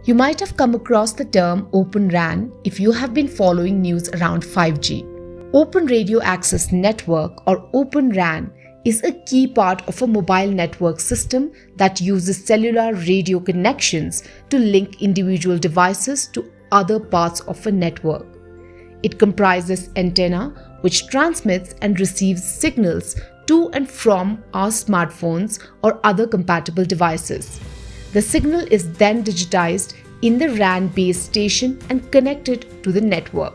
You might have come across the term Open RAN if you have been following news around 5G. Open Radio Access Network or Open RAN is a key part of a mobile network system that uses cellular radio connections to link individual devices to other parts of a network. It comprises antenna which transmits and receives signals to and from our smartphones or other compatible devices. The signal is then digitized in the RAN base station and connected to the network.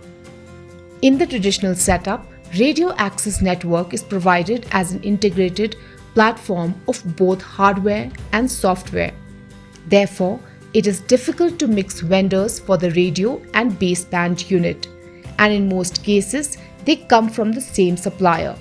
In the traditional setup, radio access network is provided as an integrated platform of both hardware and software. Therefore, it is difficult to mix vendors for the radio and baseband unit, and in most cases, they come from the same supplier.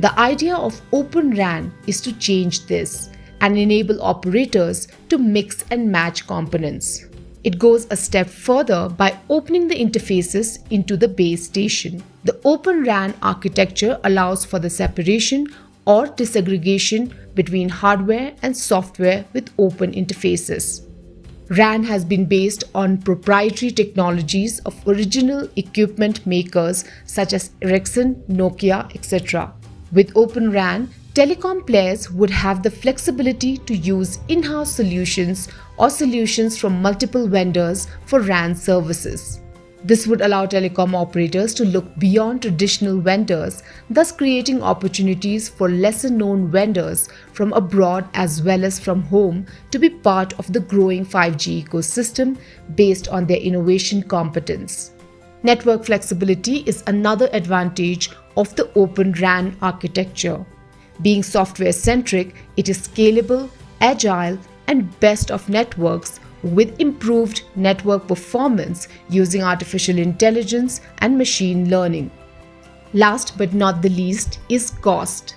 The idea of Open RAN is to change this and enable operators to mix and match components. It goes a step further by opening the interfaces into the base station. The Open RAN architecture allows for the separation or disaggregation between hardware and software with open interfaces. RAN has been based on proprietary technologies of original equipment makers such as Ericsson, Nokia, etc. With Open RAN, telecom players would have the flexibility to use in-house solutions or solutions from multiple vendors for RAN services. This would allow telecom operators to look beyond traditional vendors, thus creating opportunities for lesser-known vendors from abroad as well as from home to be part of the growing 5G ecosystem based on their innovation competence. Network flexibility is another advantage of the Open RAN architecture. Being software-centric, it is scalable, agile, and best of networks with improved network performance using artificial intelligence and machine learning. Last but not the least is cost.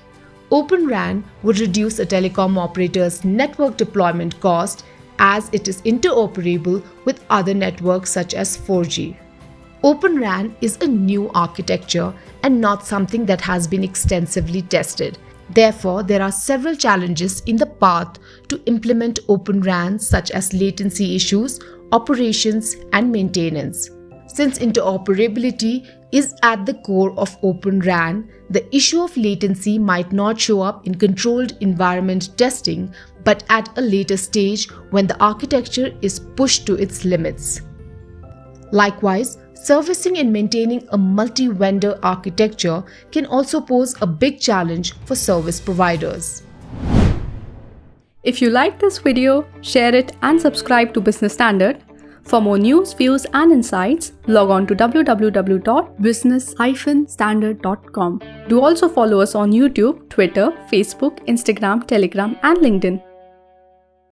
Open RAN would reduce a telecom operator's network deployment cost as it is interoperable with other networks such as 4G. Open RAN is a new architecture and not something that has been extensively tested. Therefore, there are several challenges in the path to implement Open RAN such as latency issues, operations, and maintenance. Since interoperability is at the core of Open RAN, the issue of latency might not show up in controlled environment testing, but at a later stage when the architecture is pushed to its limits. Likewise, servicing and maintaining a multi-vendor architecture can also pose a big challenge for service providers. If you like this video, share it and subscribe to Business Standard. For more news, views and insights, log on to www.business-standard.com. Do also follow us on YouTube, Twitter, Facebook, Instagram, Telegram and LinkedIn.